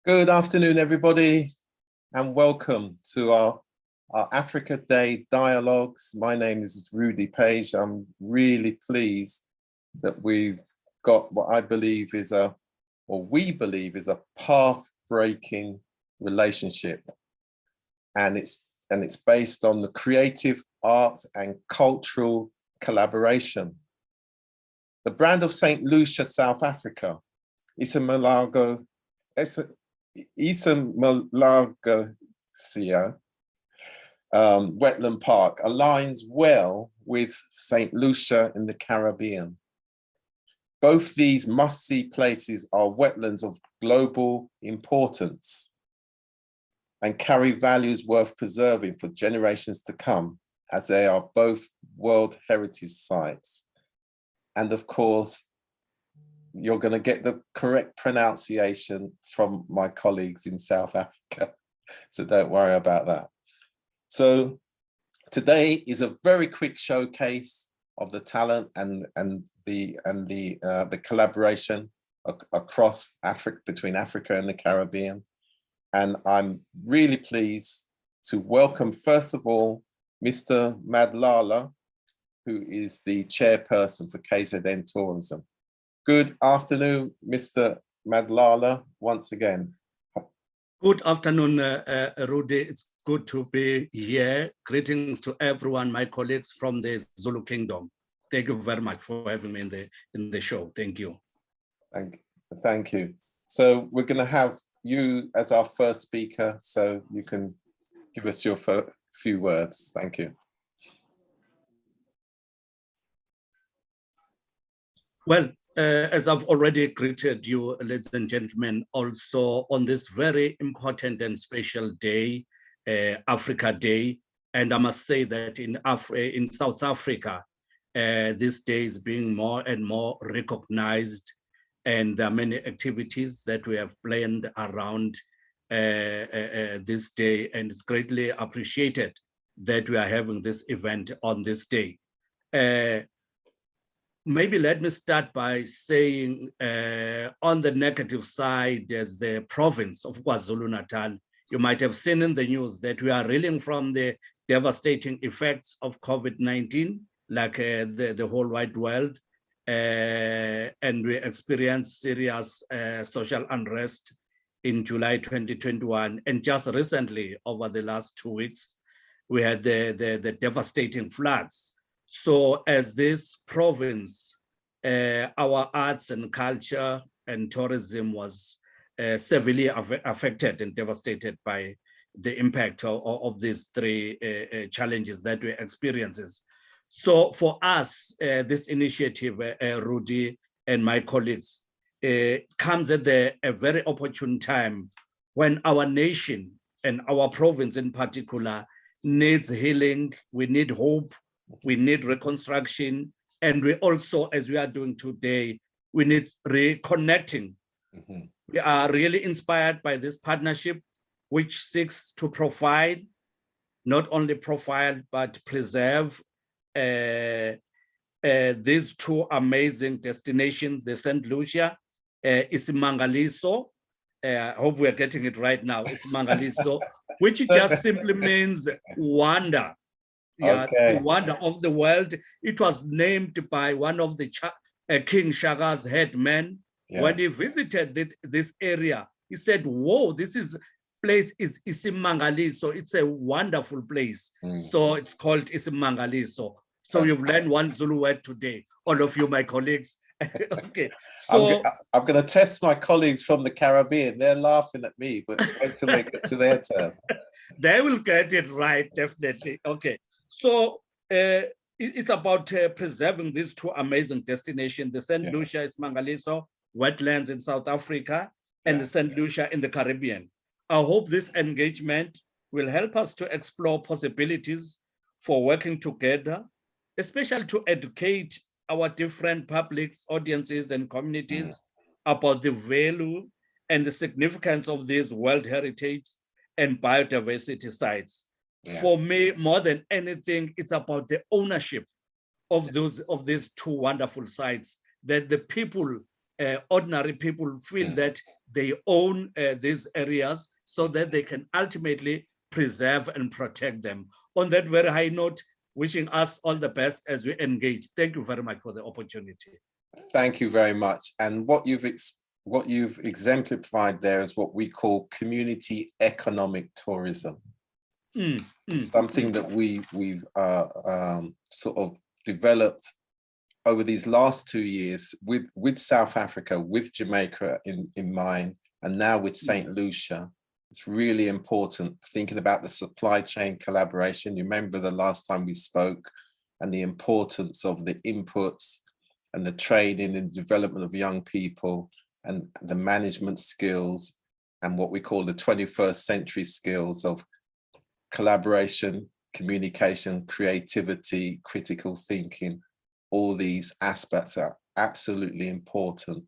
Good afternoon, everybody, and welcome to our Africa Day dialogues. My name is Rudy Page. I'm really pleased that we've got what I believe is we believe is a path-breaking relationship. And it's based on the creative arts and cultural collaboration. The brand of St Lucia, South Africa, iSimangaliso, Wetland Park aligns well with St Lucia in the Caribbean. Both these must-see places are wetlands of global importance and carry values worth preserving for generations to come, as they are both World Heritage Sites. And of course, you're going to get the correct pronunciation from my colleagues in South Africa, so don't worry about that. So today is a very quick showcase of the talent and the collaboration across Africa, between Africa and the Caribbean. And I'm really pleased to welcome, first of all, Mr. Madlala, who is the chairperson for KZN Tourism. Good afternoon, Mr. Madlala, once again. Good afternoon, Rudy. It's good to be here. Greetings to everyone, my colleagues from the Zulu Kingdom. Thank you very much for having me in the show. Thank you. Thank you. So we're going to have you as our first speaker, so you can give us your few words. Thank you. Well, as I've already greeted you, ladies and gentlemen, also on this very important and special day, Africa Day, and I must say that in South Africa, this day is being more and more recognized, and there are many activities that we have planned around this day, and it's greatly appreciated that we are having this event on this day. Maybe let me start by saying on the negative side, as the province of Kwazulu-Natal, you might have seen in the news that we are reeling from the devastating effects of COVID-19, like the whole wide world, and we experienced serious social unrest in July 2021. And just recently, over the last 2 weeks, we had the devastating floods. So as this province, our arts and culture and tourism was severely affected and devastated by the impact of these three challenges that we experiences. So for us, this initiative, Rudy and my colleagues, comes at a very opportune time when our nation and our province in particular needs healing, we need hope, we need reconstruction, and we also, as we are doing today, we need reconnecting. Mm-hmm. We are really inspired by this partnership, which seeks to provide, not only profile, but preserve these two amazing destinations, the St. Lucia, iSimangaliso. I hope we're getting it right now, iSimangaliso, which just simply means wonder. Yeah, okay. The wonder of the world. It was named by one of the King Shaga's headmen. Yeah. When he visited this area. He said, whoa, place is iSimangaliso. It's a wonderful place. So it's called iSimangaliso. So you've learned one Zulu word today, all of you, my colleagues. Okay. So I'm going to test my colleagues from the Caribbean. They're laughing at me, but wait till they get to their turn. They will get it right, definitely. Okay. So it's about preserving these two amazing destinations, the St. Lucia iSimangaliso wetlands in South Africa and the St. Lucia in the Caribbean. I hope this engagement will help us to explore possibilities for working together, especially to educate our different publics, audiences, and communities about the value and the significance of these World Heritage and biodiversity sites. Yeah. For me, more than anything, it's about the ownership of these two wonderful sites, that the people ordinary people feel that they own these areas so that they can ultimately preserve and protect them. On that very high note, wishing us all the best as we engage. Thank you very much for the opportunity. Thank you very much. And what you've exemplified there is what we call community economic tourism. Something that we've sort of developed over these last 2 years with South Africa, with Jamaica in mind, and now with St. Lucia. It's really important thinking about the supply chain collaboration. You remember the last time we spoke, and the importance of the inputs and the training and development of young people and the management skills and what we call the 21st century skills of collaboration, communication, creativity, critical thinking. All these aspects are absolutely important.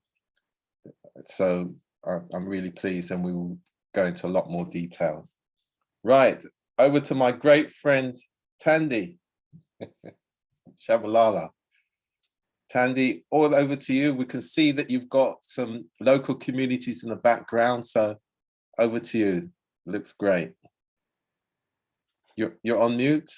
So I'm really pleased, and we will go into a lot more details. Right, over to my great friend, Tandy. Shabalala. Tandy, all over to you. We can see that you've got some local communities in the background, so over to you. Looks great. You're on mute.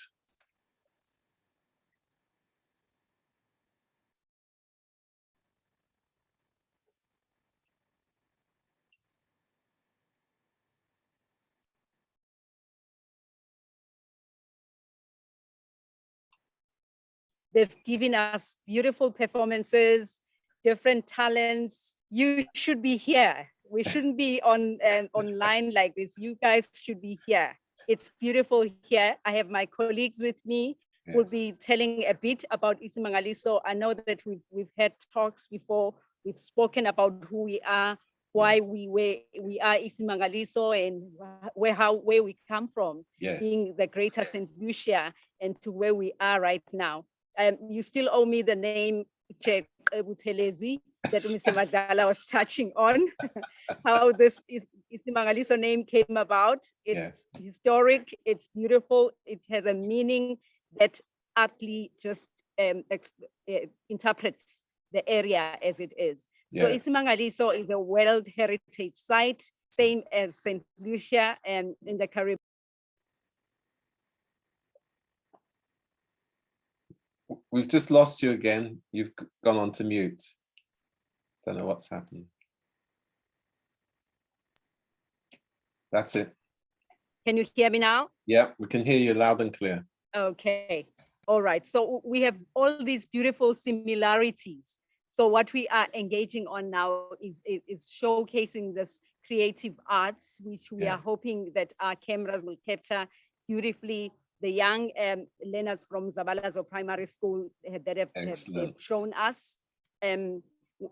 They've given us beautiful performances, different talents. You should be here. We shouldn't be online like this. You guys should be here. It's beautiful here. I have my colleagues with me. Yes. Who'll be telling a bit about iSimangaliso. I know that we've had talks before. We've spoken about who we are, why we are iSimangaliso, and where we come from, yes, being the greater St. Lucia, and to where we are right now. You still owe me the name Butelezi that Mr. Madala was touching on, how this iSimangaliso name came about. It's historic, it's beautiful, it has a meaning that aptly just interprets the area as it is. So iSimangaliso is a World Heritage Site, same as St. Lucia and in the Caribbean. We've just lost you again. You've gone on to mute. Don't know what's happened. That's it. Can you hear me now? Yeah, we can hear you loud and clear. Okay. All right. So we have all these beautiful similarities. So what we are engaging on now is showcasing this creative arts, which we are hoping that our cameras will capture beautifully. The young learners from Zabalazo Primary School that have shown us. I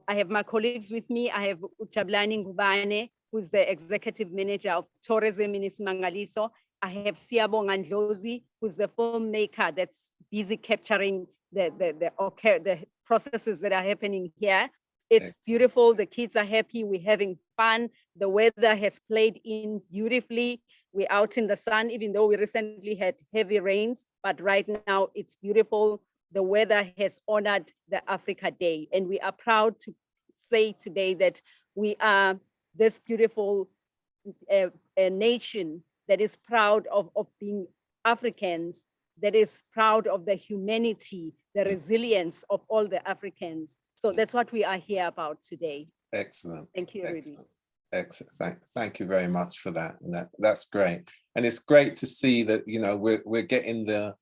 have my colleagues with me. I have Uchablani Ngubane, who's the executive manager of tourism in iSimangaliso. I have Siyabonga Ndlozi, who's the filmmaker that's busy capturing the processes that are happening here. It's beautiful. The kids are happy. We're having fun. The weather has played in beautifully. We're out in the sun, even though we recently had heavy rains, but right now it's beautiful. The weather has honored the Africa Day, and we are proud to say today that we are this beautiful nation that is proud of being Africans, that is proud of the humanity, the resilience of all the Africans. So that's what we are here about today. Excellent. Thank you, Rudy. Excellent. Thank you very much for that. And that's great. And it's great to see that, you know, we're getting the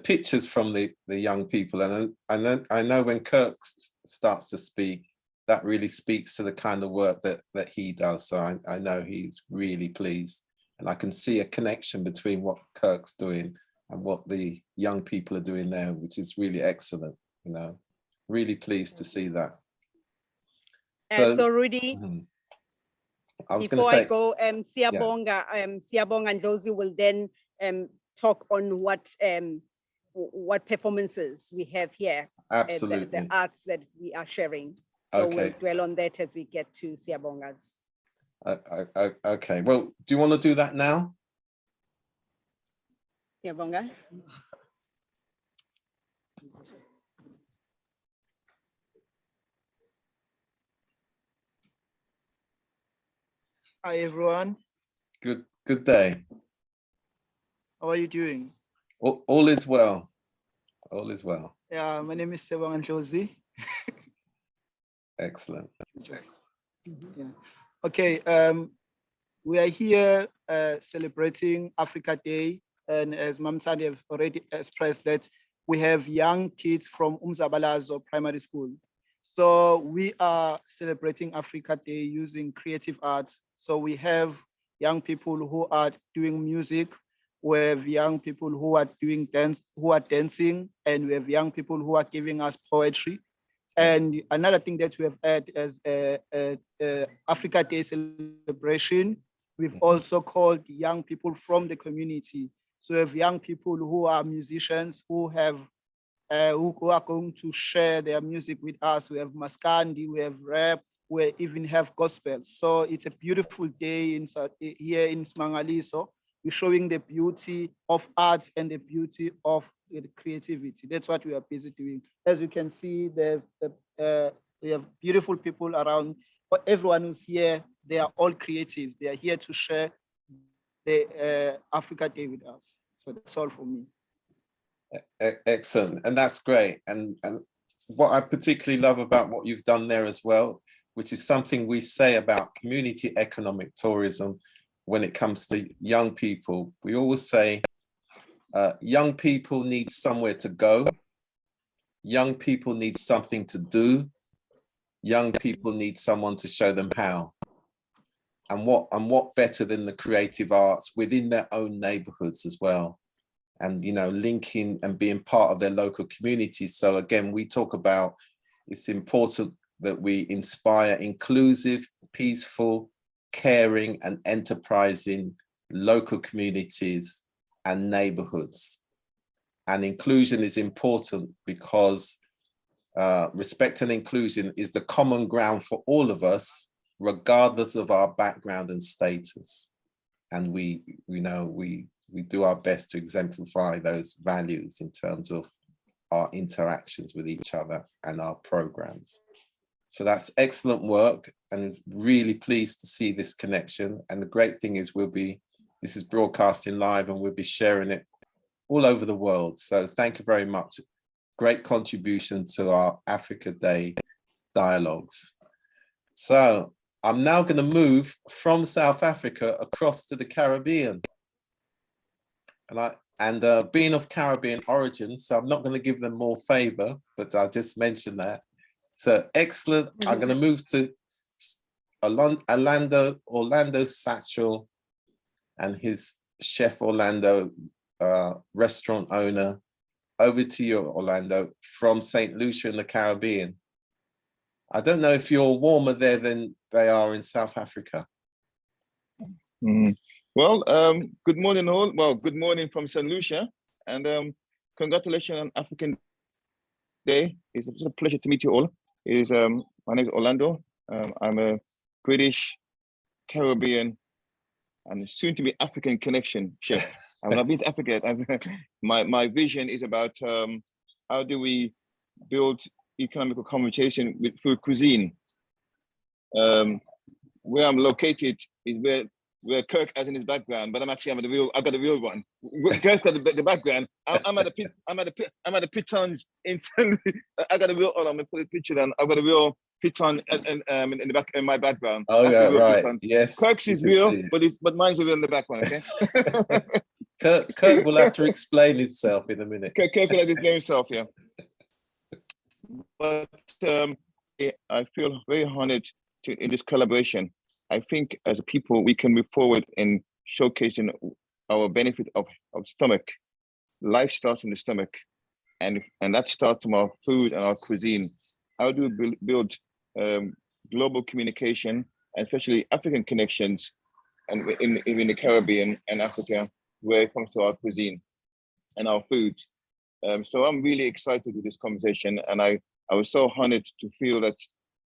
pictures from the young people. And I know when Kirk starts to speak, that really speaks to the kind of work that he does. So I know he's really pleased. And I can see a connection between what Kirk's doing and what the young people are doing there, which is really excellent, you know. Really pleased to see that. So Rudy, I was before I go, Siyabonga Ndlozi will then talk on what performances we have here. Absolutely. The arts that we are sharing. So we'll dwell on that as we get to Siyabonga's. Okay, well, do you want to do that now? Siyabonga. Hi, everyone. Good day. How are you doing? All is well. All is well. Yeah, my name is Isimangaliso. Excellent. Yeah. Okay, we are here celebrating Africa Day. And as Mamsani have already expressed that we have young kids from Umzabalazo Primary School. So we are celebrating Africa Day using creative arts. So we have young people who are doing music, we have young people who are doing dancing, and we have young people who are giving us poetry. And another thing that we have had as a Africa Day celebration, we've also called young people from the community. So we have young people who are musicians who have who are going to share their music with us. We have Maskandi, we have rap, we even have gospel. So it's a beautiful day here in Isimangaliso. We're showing the beauty of arts and the beauty of the creativity. That's what we are busy doing. As you can see, we have beautiful people around. But everyone who's here, they are all creative. They are here to share the Africa Day with us. So that's all for me. Excellent, and that's great. And what I particularly love about what you've done there as well, which is something we say about community economic tourism when it comes to young people. We always say young people need somewhere to go. Young people need something to do. Young people need someone to show them how. And what better than the creative arts within their own neighborhoods as well. And, you know, linking and being part of their local communities. So again, we talk about it's important that we inspire inclusive, peaceful, caring and enterprising local communities and neighborhoods. And inclusion is important because respect and inclusion is the common ground for all of us, regardless of our background and status. And we do our best to exemplify those values in terms of our interactions with each other and our programs. So that's excellent work, and really pleased to see this connection. And the great thing is this is broadcasting live and we'll be sharing it all over the world. So thank you very much. Great contribution to our Africa Day dialogues. So I'm now going to move from South Africa across to the Caribbean. And being of Caribbean origin, so I'm not going to give them more favor, but I'll just mention that. So excellent. I'm going to move to Orlando Satchel and his Chef Orlando restaurant owner. Over to you, Orlando, from St. Lucia in the Caribbean. I don't know if you're warmer there than they are in South Africa. Well, good morning all. Well, good morning from St. Lucia, and congratulations on African Day. It's a pleasure to meet you all. My name is Orlando. I'm a British, Caribbean, and soon to be African connection chef. I've not been to Africa yet. My vision is about how do we build economical conversation with food cuisine. Where I'm located is where Kirk has in his background, but I've got the real one. Kirk's got the background. I'm at the pitons in. I got a real. Hold on, let me put a picture down. I've got a real piton in the back in my background. Oh, that's yeah, right. Piton. Yes. Kirk's is real, but mine's real in the background. Okay. Kirk will have to explain himself in a minute. Kirk will have to explain himself. Yeah. But I feel very honored in this collaboration. I think as a people, we can move forward in showcasing our benefit of stomach. Life starts in the stomach, and that starts from our food and our cuisine. How do we build global communication, especially African connections, and in the Caribbean and Africa, where it comes to our cuisine and our food. So I'm really excited with this conversation, and I was so honored to feel that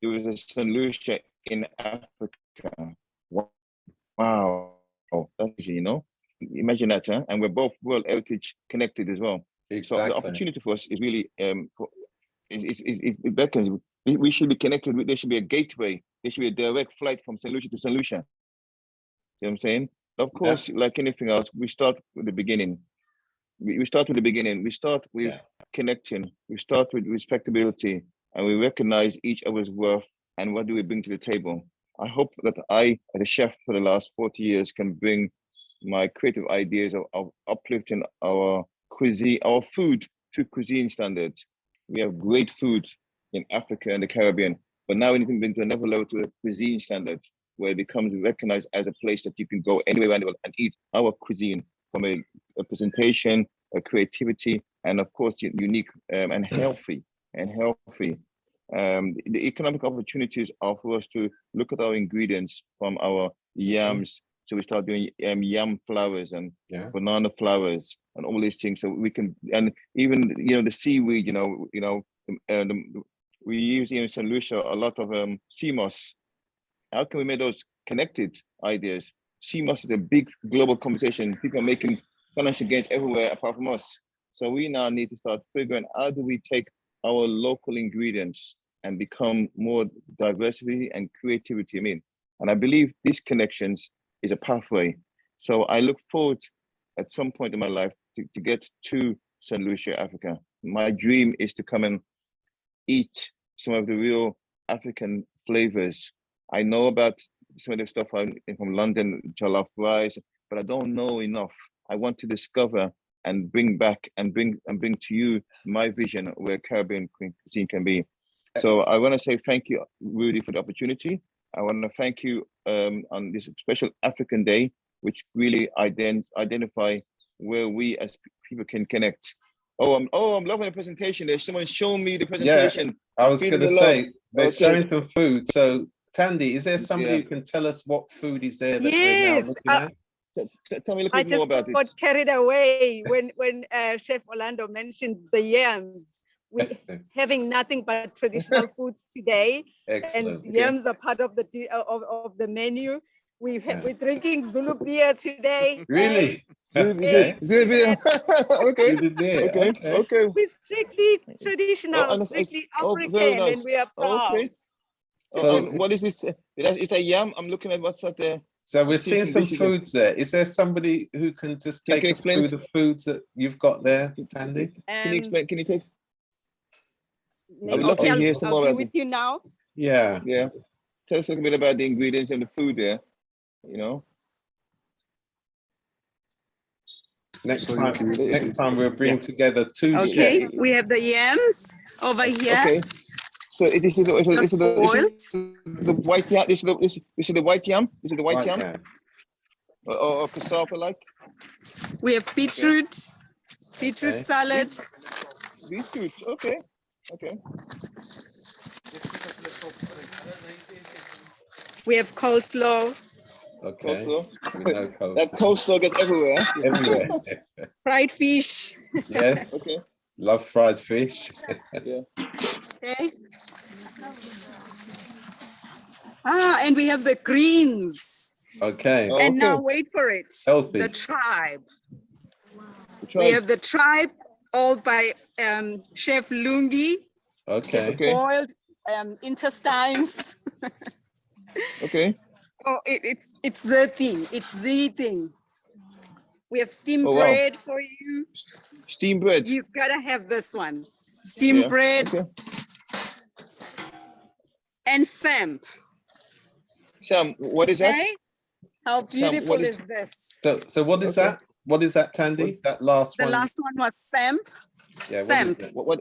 there was a St. Lucia in Africa. Wow, that's easy, you know? Imagine that, huh? And we're both World Heritage connected as well. Exactly. So the opportunity for us is really, it beckons. We should be connected. There should be a gateway. There should be a direct flight from St. Lucia to St. Lucia. You know what I'm saying? Of course, like anything else, we start with the beginning. We start with the beginning. We start with connecting. We start with respectability, and we recognize each other's worth and what do we bring to the table. I hope that I, as a chef for the last 40 years, can bring my creative ideas of uplifting our cuisine, our food to cuisine standards. We have great food in Africa and the Caribbean, but now we need to bring to another level to a cuisine standards, where it becomes recognized as a place that you can go anywhere around the world and eat our cuisine from a presentation, a creativity, and of course, unique and healthy. The economic opportunities are for us to look at our ingredients from our yams. So we start doing yam flowers and banana flowers and all these things. So we can, and even the seaweed. We use in St Lucia a lot of sea moss. How can we make those connected ideas? Sea moss is a big global conversation. People are making financial gains everywhere apart from us. So we now need to start figuring how do we take our local ingredients and become more diversity and creativity. And I believe these connections is a pathway. So I look forward at some point in my life to get to St. Lucia, Africa. My dream is to come and eat some of the real African flavors. I know about some of the stuff from London, jollof rice, but I don't know enough. I want to discover and bring back and bring to you my vision where Caribbean cuisine can be. So I want to say thank you, Rudy, for the opportunity. I want to thank you on this special African Day, which really identify where we as people can connect. I'm loving the presentation. There's someone showing me the presentation. Yeah, I was going to say they're showing some food. So Tandy, is there somebody who can tell us what food is there that we're now looking at? Tell me a little bit more about it. I just got carried away when Chef Orlando mentioned the yams. We're having nothing but traditional foods today. Excellent. And yams are part of the menu. We're drinking Zulu beer today. Really? Zulu beer. Okay. Okay. We're strictly traditional, strictly African, very nice. and we are proud. Okay. So what is it? It's a yam. I'm looking at what's at there. So we're seeing some foods there. Is there somebody who can just take us through the foods that you've got there, Tandy? Can you explain? Can you take? I'll be with you now. Yeah. Yeah. Tell us a little bit about the ingredients and the food there. Next time we'll bring together two. Okay, we have the yams over here. Okay. So this is the white yam. This is the white yam. This is the white yam. Or cassava like. We have beetroot salad. Beetroot. Okay. We have coleslaw. Okay. Coleslaw. We know coleslaw. That coleslaw gets everywhere. Fried fish. Yeah. Okay. Love fried fish. Yeah. Okay. And we have the greens. Okay. And now wait for it. Healthy. The tribe. We have the tribe, all by Chef Lungi. Okay. Boiled intestines. Okay. Oh, it's the thing. It's the thing. We have steamed bread for you. Steamed bread. You've got to have this one. Steamed bread. Okay. And Sam. Sam, what is that? Okay? How beautiful is this? So what is that? What is that, Tandy? That last one? The last one was Sam. Yeah, Sam. What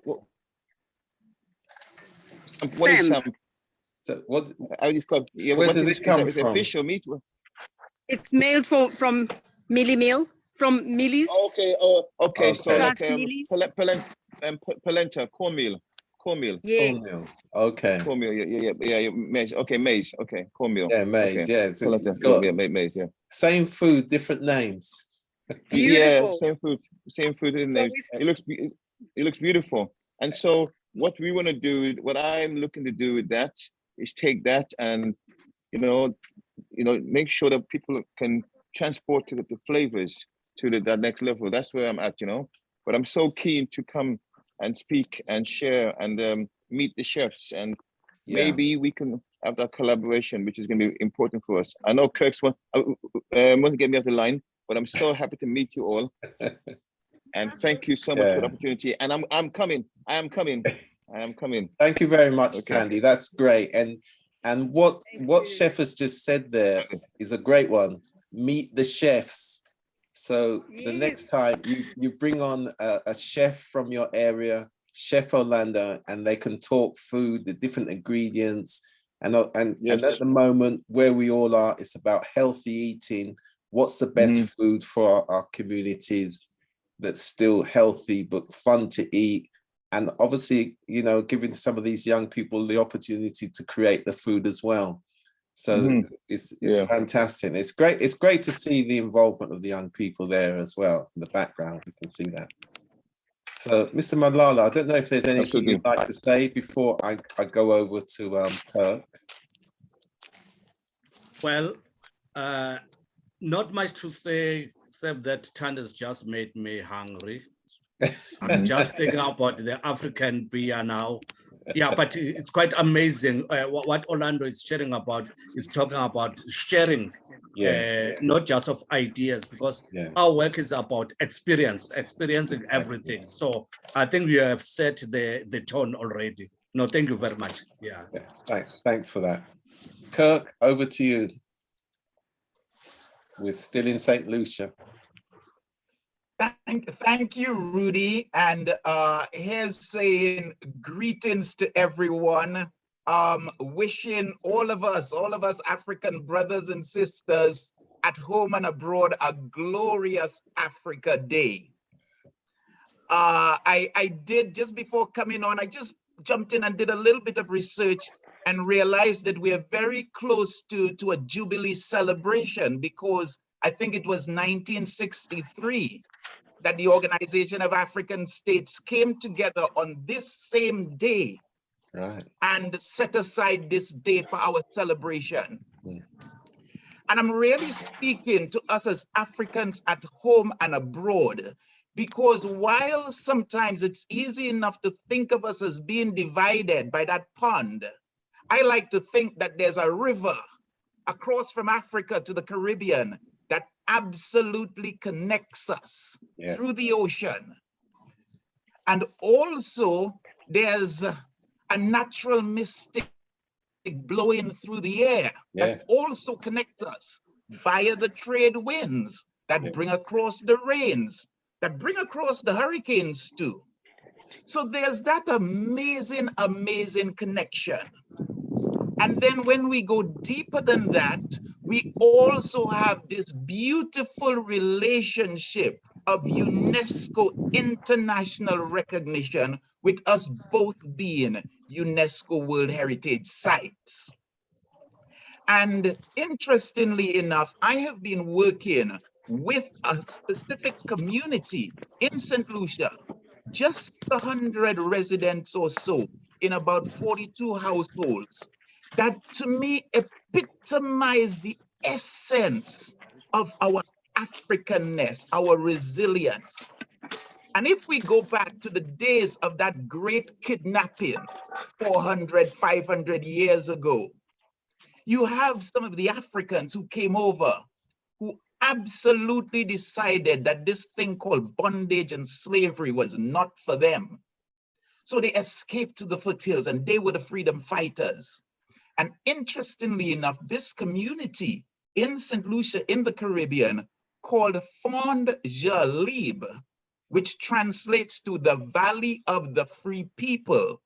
is Sam? So what? How do you describe? Where does it come from? Fish or meat? It's made from Millie Meal, from Millie's. Okay. Okay. So polenta, cornmeal. Yes. Cornmeal. Okay. Cornmeal. Yeah. Maize. Okay, maize. Okay, cornmeal. Yeah, maize. Okay. Yeah. It's got maize. Yeah. Same food, different names. Beautiful. Yeah, same food, name. It looks beautiful. And so what we want to do, what I'm looking to do with that is take that and make sure that people can transport to the flavors to that next level. That's where I'm at, But I'm so keen to come and speak and share and meet the chefs, and maybe we can have that collaboration, which is going to be important for us. I know Kirk's want to get me off the line, but I'm so happy to meet you all. And thank you so much for the opportunity. And I'm coming. I am coming. Thank you very much, Okay. Tandy. That's great. And what Chef has just said there is a great one. Meet the chefs. So the next time you bring on a chef from your area, Chef Orlando, and they can talk food, the different ingredients. And at the moment where we all are, it's about healthy eating. What's the best food for our communities that's still healthy but fun to eat? And obviously, you know, giving some of these young people the opportunity to create the food as well. So it's fantastic. It's great. It's great to see the involvement of the young people there as well in the background. We can see that. So, Mr. Malala, I don't know if there's anything you'd like to say before I go over to Kirk. Well, not much to say except that Tanda's just made me hungry. I'm just thinking about the African beer now. Yeah, but it's quite amazing what Orlando is sharing about, is talking about sharing, not just of ideas, because our work is about experiencing everything. So I think you have set the tone already. No, thank you very much. Yeah. Thanks for that. Kirk, over to you. We're still in St. Lucia. Thank you, Rudy. And here's saying greetings to everyone. Wishing all of us African brothers and sisters at home and abroad a glorious Africa Day. I did, just before coming on, I just jumped in and did a little bit of research and realized that we are very close to a Jubilee celebration, because I think it was 1963 that the Organization of African States came together on this same day and set aside this day for our celebration. And I'm really speaking to us as Africans at home and abroad, because while sometimes it's easy enough to think of us as being divided by that pond, I like to think that there's a river across from Africa to the Caribbean that absolutely connects us through the ocean. And also there's a natural mystic blowing through the air that also connects us via the trade winds that bring across the rains, that bring across the hurricanes too. So there's that amazing, amazing connection. And then when we go deeper than that, we also have this beautiful relationship of UNESCO international recognition, with us both being UNESCO World Heritage Sites. And interestingly enough, I have been working with a specific community in St. Lucia, just 100 residents or so in about 42 households, that to me epitomize the essence of our Africanness, our resilience. And if we go back to the days of that great kidnapping 400, 500 years ago, you have some of the Africans who came over who absolutely decided that this thing called bondage and slavery was not for them. So they escaped to the foothills, and they were the freedom fighters. And interestingly enough, this community in St. Lucia in the Caribbean called Fond Jalib, which translates to the Valley of the Free People,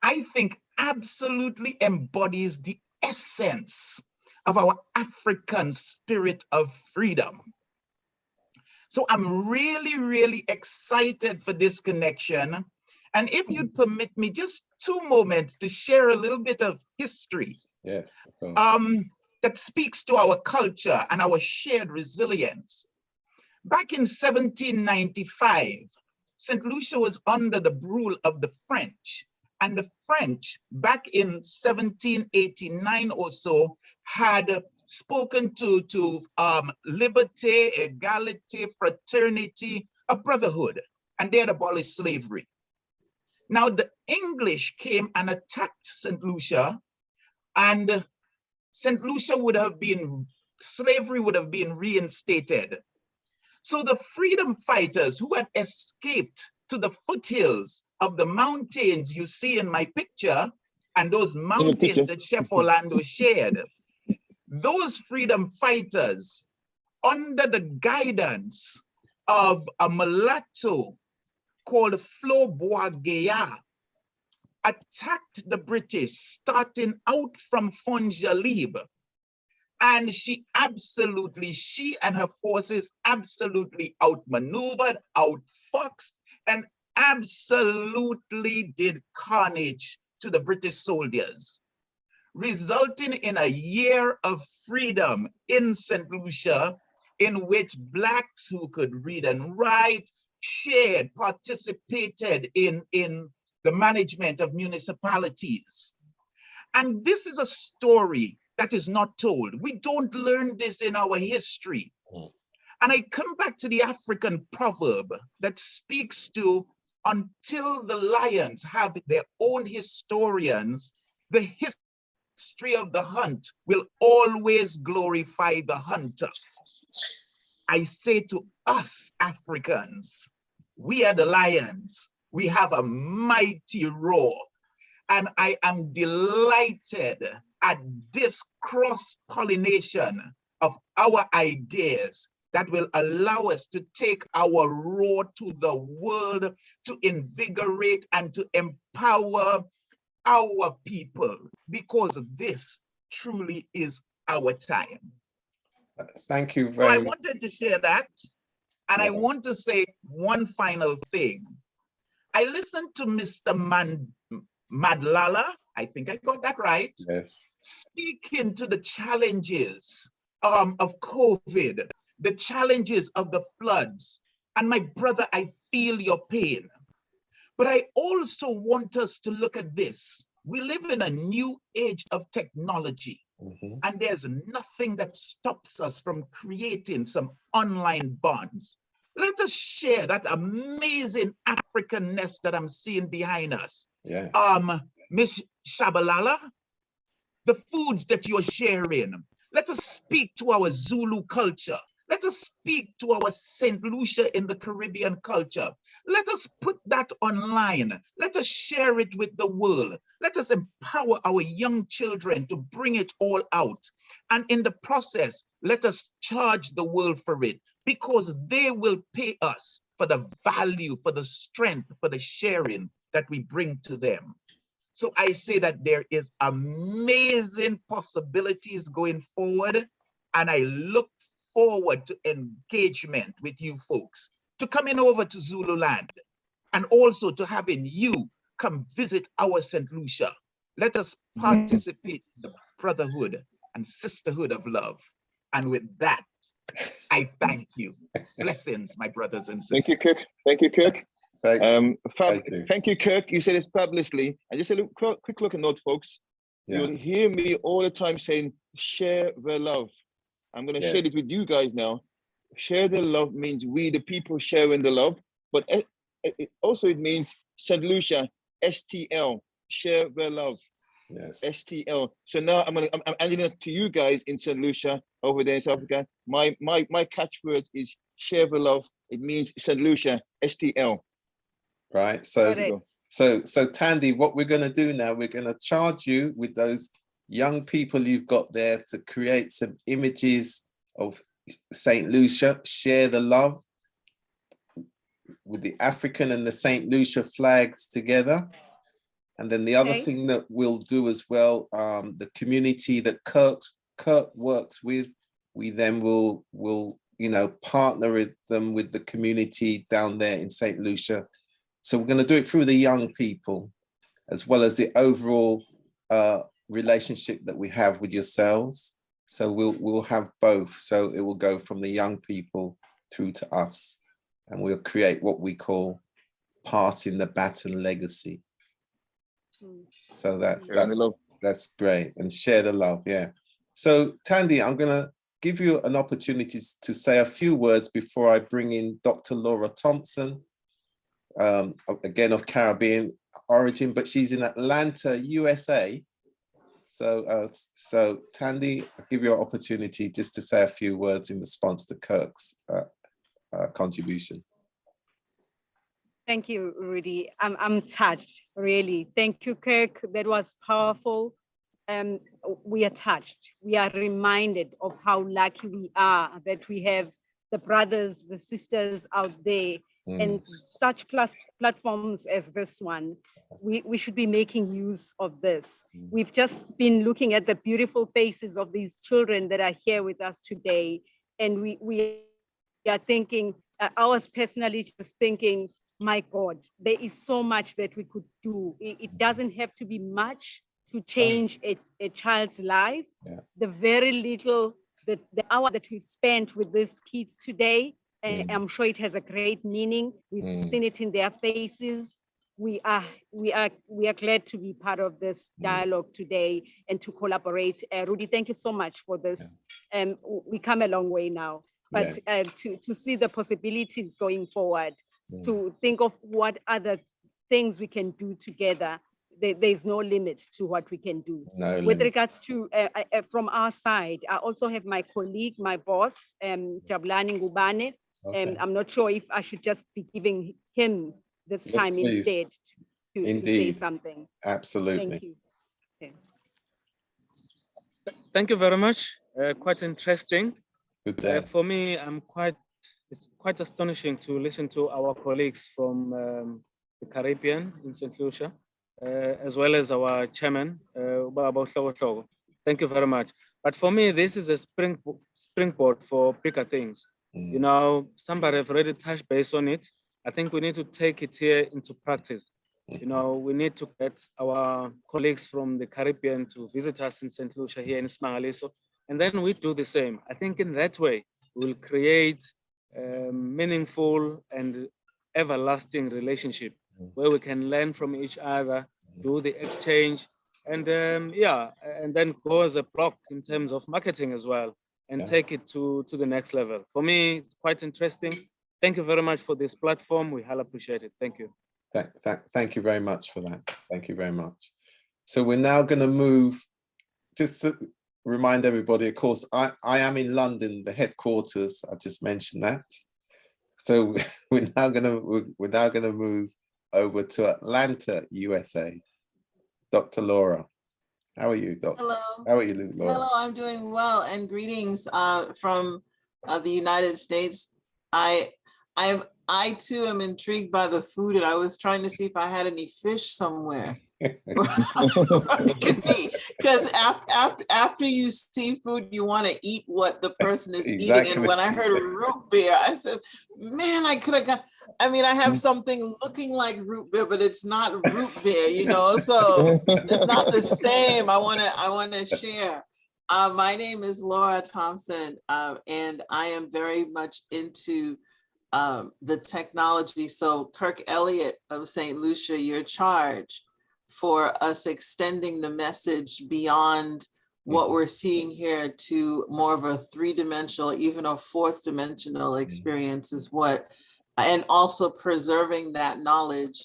I think absolutely embodies the essence of our African spirit of freedom. So I'm really, really excited for this connection. And if you'd permit me just 2 moments to share a little bit of history that speaks to our culture and our shared resilience. Back in 1795, St. Lucia was under the rule of the French. And the French, back in 1789 or so, had spoken to liberté, égalité, fraternity, a brotherhood, and they had abolished slavery. Now the English came and attacked St. Lucia and St. Lucia slavery would have been reinstated. So the freedom fighters who had escaped to the foothills of the mountains you see in my picture, and those mountains that Chef Orlando shared, those freedom fighters, under the guidance of a mulatto called Flo Boisgueya, attacked the British starting out from Fonjalib. And she and her forces absolutely outmaneuvered, outfoxed, and absolutely did carnage to the British soldiers, resulting in a year of freedom in St. Lucia, in which Blacks who could read and write participated in the management of municipalities. And this is a story that is not told. We don't learn this in our history. And I come back to the African proverb that speaks to, until the lions have their own historians, the history of the hunt will always glorify the hunter. I say to us Africans, we are the lions. We have a mighty roar. And I am delighted at this cross-pollination of our ideas that will allow us to take our roar to the world, to invigorate and to empower our people, because this truly is our time. Thank you very much. I wanted to share that. And I want to say one final thing. I listened to Mr. Madlala, I think I got that right, speaking to the challenges of COVID, the challenges of the floods. And my brother, I feel your pain. But I also want us to look at this. We live in a new age of technology, and there's nothing that stops us from creating some online bonds. Let us share that amazing Africanness that I'm seeing behind us. Miss Shabalala, the foods that you're sharing. Let us speak to our Zulu culture. Let us speak to our St. Lucia in the Caribbean culture. Let us put that online. Let us share it with the world. Let us empower our young children to bring it all out. And in the process, let us charge the world for it, because they will pay us for the value, for the strength, for the sharing that we bring to them. So I say that there is amazing possibilities going forward, and I look forward to engagement with you folks, to coming over to Zululand, and also to having you come visit our St. Lucia. Let us participate in the brotherhood and sisterhood of love. And with that, I thank you. Blessings, my brothers and sisters. Thank you, Kirk. Thank you, Kirk. Thank you, Kirk. You said it fabulously. And just a quick look at note, folks. You'll hear me all the time saying, share the love. I'm going to share this with you guys now. Share the love means we, the people, sharing the love. But it means St. Lucia, STL, share the love. STL. So now I'm adding it to you guys in St. Lucia over there in South Africa. My catchword is share the love. It means St. Lucia, STL. Right. So Tandy, what we're going to do now, we're going to charge you with those young people you've got there to create some images of St. Lucia, share the love with the African and the St. Lucia flags together. And then the other thing that we'll do as well, the community that Kurt works with, we then will partner with them with the community down there in St. Lucia. So we're going to do it through the young people, as well as the overall relationship that we have with yourselves. So we'll have both. So it will go from the young people through to us, and we'll create what we call passing the baton legacy. So that's great. And share the love. So Tandy, I'm going to give you an opportunity to say a few words before I bring in Dr. Laura Thompson, again of Caribbean origin, but she's in Atlanta, USA. So Tandy, I'll give you an opportunity just to say a few words in response to Kirk's contribution. Thank you, Rudy. I'm touched, really. Thank you, Kirk. That was powerful. We are touched. We are reminded of how lucky we are that we have the brothers, the sisters out there, and such platforms as this one. We should be making use of this. We've just been looking at the beautiful faces of these children that are here with us today, and we are thinking, I was personally just thinking, my God, there is so much that we could do. It doesn't have to be much to change a child's life. Yeah. The very little, the hour that we've spent with these kids today, and I'm sure it has a great meaning. We've seen it in their faces. We are glad to be part of this dialogue today and to collaborate. Rudy, thank you so much for this. We come a long way now, but to see the possibilities going forward, to think of what other things we can do together. There's no limit to what we can do. With regards to, from our side, I also have my colleague, my boss, Jabulani Ngubane. I'm not sure if I should just be giving him this time instead to say something. Absolutely. Thank you. Okay. Thank you very much. Quite interesting. Good day. For me, it's quite astonishing to listen to our colleagues from the Caribbean in St. Lucia, as well as our chairman, Ubaba Hlobo. Thank you very much. But for me, this is a springboard for bigger things. You know, somebody have already touched base on it. I think we need to take it here into practice. You know, we need to get our colleagues from the Caribbean to visit us in St. Lucia here in iSimangaliso, and then we do the same. I think in that way, we'll create meaningful and everlasting relationship where we can learn from each other, do the exchange, and and then go as a block in terms of marketing as well, and take it to the next level. For me, it's quite interesting. Thank you very much for this platform. We highly appreciate it. Thank you. Thank you very much for that. Thank you very much. So we're now going to move, just to remind everybody, of course, I am in London, the headquarters. I just mentioned that. So we're now going to move over to Atlanta, USA. Dr. Laura, how are you, Doctor? Hello. How are you, Laura? Hello, I'm doing well, and greetings from the United States. I too am intrigued by the food, and I was trying to see if I had any fish somewhere. It could be, because after you see food, you want to eat what the person is eating. And when I heard root beer, I said, man, I could have got, I mean, I have something looking like root beer, but it's not root beer, you know, so it's not the same. I want to share. My name is Laura Thompson, and I am very much into the technology. So Kirk Elliott of St. Lucia, your charge for us extending the message beyond what we're seeing here to more of a three-dimensional, even a fourth-dimensional experience is what, and also preserving that knowledge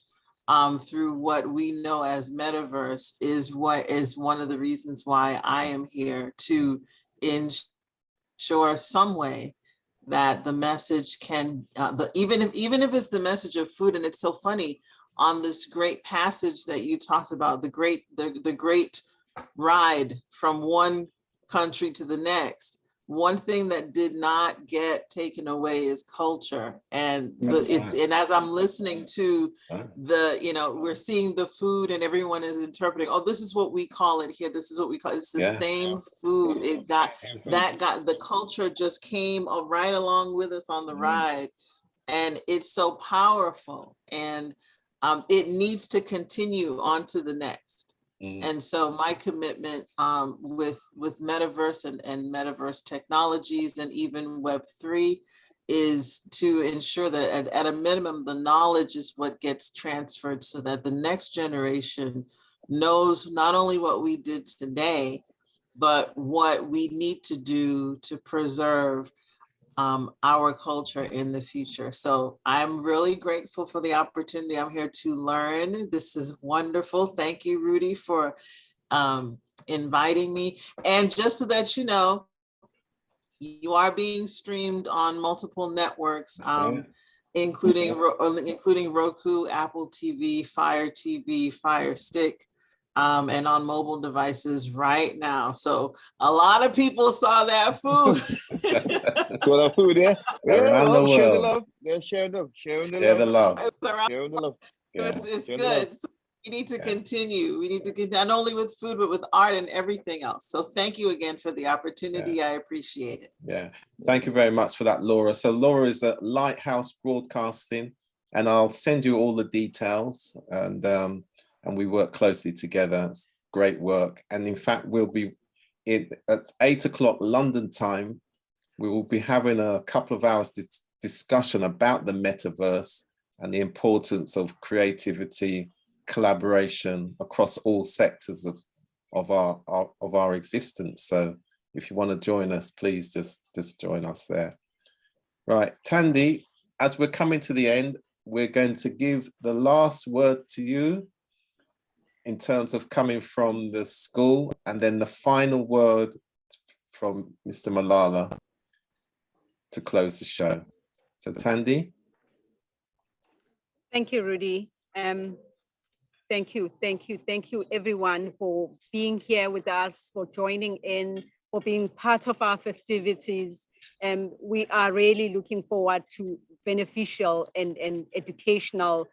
through what we know as metaverse is what is one of the reasons why I am here, to ensure some way that the message can, even if it's the message of food. And it's so funny, on this great passage that you talked about, the great ride from one country to the next, one thing that did not get taken away is culture. And and as I'm listening to the, you know, we're seeing the food and everyone is interpreting, oh, this is what we call it here. This is what we call it. It's the same food. It got the culture just came right along with us on the ride. And it's so powerful. And it needs to continue on to the next. And so my commitment with metaverse and metaverse technologies and even Web3 is to ensure that at a minimum, the knowledge is what gets transferred so that the next generation knows not only what we did today, but what we need to do to preserve our culture in the future. So I'm really grateful for the opportunity. I'm here to learn. This is wonderful. Thank you, Rudy, for inviting me. And just so that you know, you are being streamed on multiple networks, including Roku, Apple TV, Fire TV, Fire Stick, and on mobile devices right now. So a lot of people saw that food. So that food, yeah. Around the Share the world. love. They're sharing the love. Share the love. Sharing the love. Yeah. It's Share the love. good. So we need to continue. We need to continue, not only with food, but with art and everything else. So thank you again for the opportunity. I appreciate it. Yeah, thank you very much for that, Laura. So Laura is at Lighthouse Broadcasting, and I'll send you all the details, and we work closely together. It's great work. And in fact, we'll be at 8 o'clock London time. We will be having a couple of hours discussion about the metaverse and the importance of creativity, collaboration across all sectors of our existence. So if you want to join us, please just join us there. Right, Tandy, as we're coming to the end, we're going to give the last word to you in terms of coming from the school, and then the final word from Mr. Malala to close the show. So Tandy. Thank you, Rudy. Thank you everyone for being here with us, for joining in, for being part of our festivities. We are really looking forward to beneficial and educational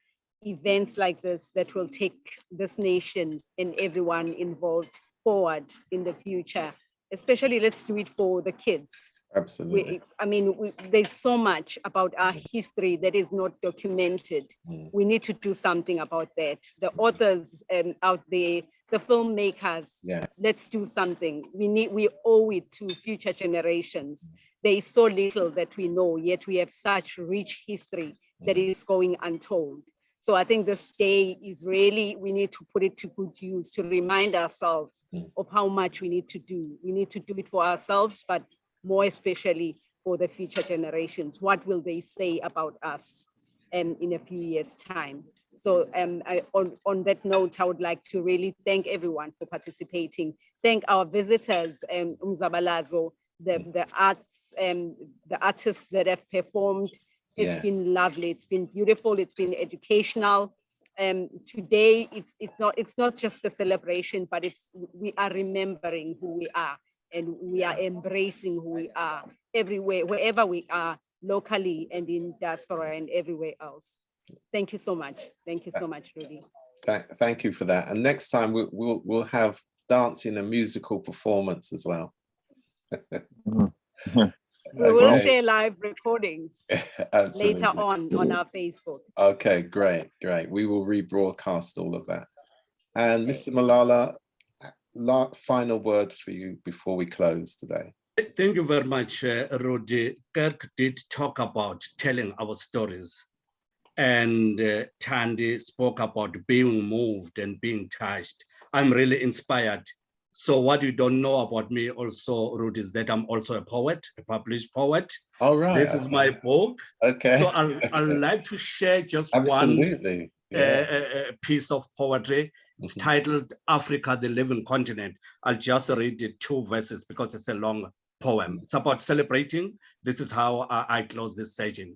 events like this that will take this nation and everyone involved forward in the future. Especially, let's do it for the kids. Absolutely. There's so much about our history that is not documented. We need to do something about that. The authors out there, the filmmakers, let's do something. We owe it to future generations. There is so little that we know, yet we have such rich history that is going untold. So I think this day is really, we need to put it to good use to remind ourselves of how much we need to do. We need to do it for ourselves, but more especially for the future generations. What will they say about us in a few years' time? So on that note, I would like to really thank everyone for participating. Thank our visitors, Umzabalazo, the artists that have performed. It's been lovely, it's been beautiful, it's been educational. Today, it's not just a celebration, but we are remembering who we are, and we are embracing who we are everywhere, wherever we are, locally and in diaspora and everywhere else. Thank you so much. Thank you so much, Rudy. Thank you for that. And next time we'll have dancing and musical performance as well. We will share live recordings later on our Facebook. Okay, great. We will rebroadcast all of that. And Mr. Malala, final word for you before we close today. Thank you very much, Rudy. Kirk did talk about telling our stories, and Tandy spoke about being moved and being touched. I'm really inspired. So what you don't know about me also, Rudy, is that I'm also a poet, a published poet. All right. This is my book. Okay. So I'd like to share just one piece of poetry. It's titled Africa, the Living Continent. I'll just read the 2 verses because it's a long poem. It's about celebrating. This is how I close this session.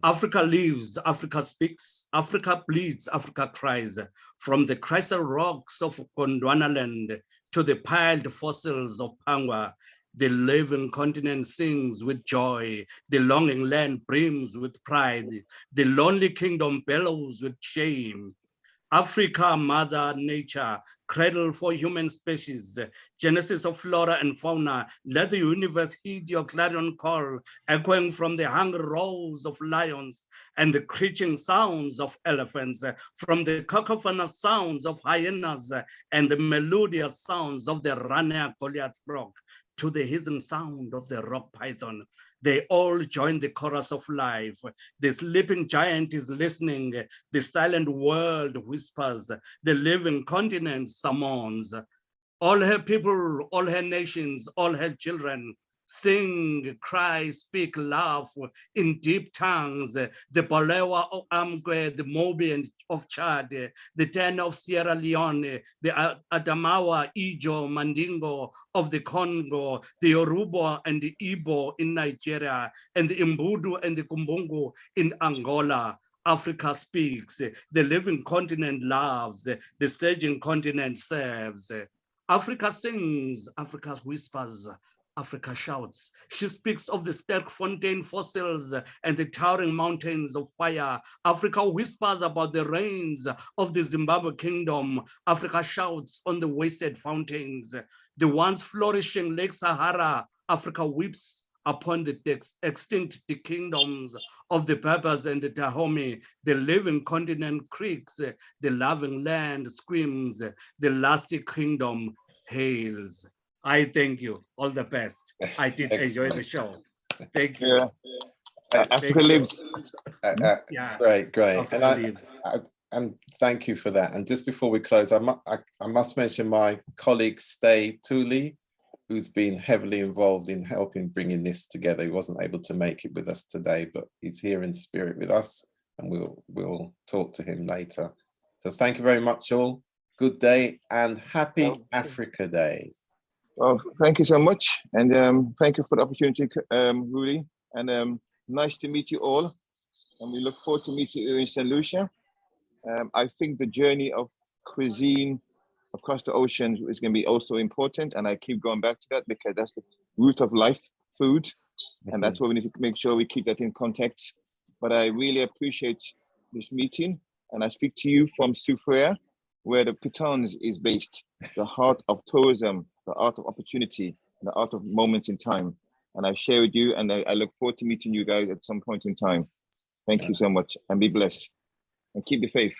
Africa lives, Africa speaks, Africa bleeds, Africa cries. From the crystal rocks of Gondwanaland to the piled fossils of Pangwa, the living continent sings with joy. The longing land brims with pride. The lonely kingdom bellows with shame. Africa, Mother Nature, cradle for human species, genesis of flora and fauna, let the universe heed your clarion call, echoing from the hungry roars of lions and the screeching sounds of elephants, from the cacophonous sounds of hyenas and the melodious sounds of the Rania Goliath frog, to the hissing sound of the rock python. They all join the chorus of life. The sleeping giant is listening. The silent world whispers. The living continent summons. All her people, all her nations, all her children Sing, cry, speak, laugh in deep tongues. The Balewa of Amque, the Mobi of Chad, the Ten of Sierra Leone, the Adamawa, Ijo, Mandingo of the Congo, the Yoruba and the Igbo in Nigeria, and the Imbudu and the Kumbungu in Angola. Africa speaks, the living continent loves, the surging continent serves. Africa sings, Africa whispers, Africa shouts. She speaks of the Sterkfontein fossils and the towering mountains of fire. Africa whispers about the rains of the Zimbabwe kingdom. Africa shouts on the wasted fountains. The once flourishing Lake Sahara, Africa weeps upon the extinct kingdoms of the Berbers and the Dahomey. The living continent creaks, the loving land screams, the lasting kingdom hails. I thank you. All the best. I did enjoy the show. Thank you. Yeah. Africa lives. Yeah. Great. Africa lives. And thank you for that. And just before we close, I must mention my colleague Stay Tooley, who's been heavily involved in helping bringing this together. He wasn't able to make it with us today, but he's here in spirit with us, and we'll talk to him later. So thank you very much, all. Good day and happy Africa Day. Well, thank you so much, and thank you for the opportunity, Rudy, and nice to meet you all. And we look forward to meeting you in St. Lucia. I think the journey of cuisine across the ocean is going to be also important, and I keep going back to that because that's the root of life, food, and that's why we need to make sure we keep that in context. But I really appreciate this meeting, and I speak to you from Soufrière, where the Pitons is based, the heart of tourism, the art of opportunity, the art of moments in time. And I share with you, and I look forward to meeting you guys at some point in time. Thank you so much, and be blessed, and keep the faith.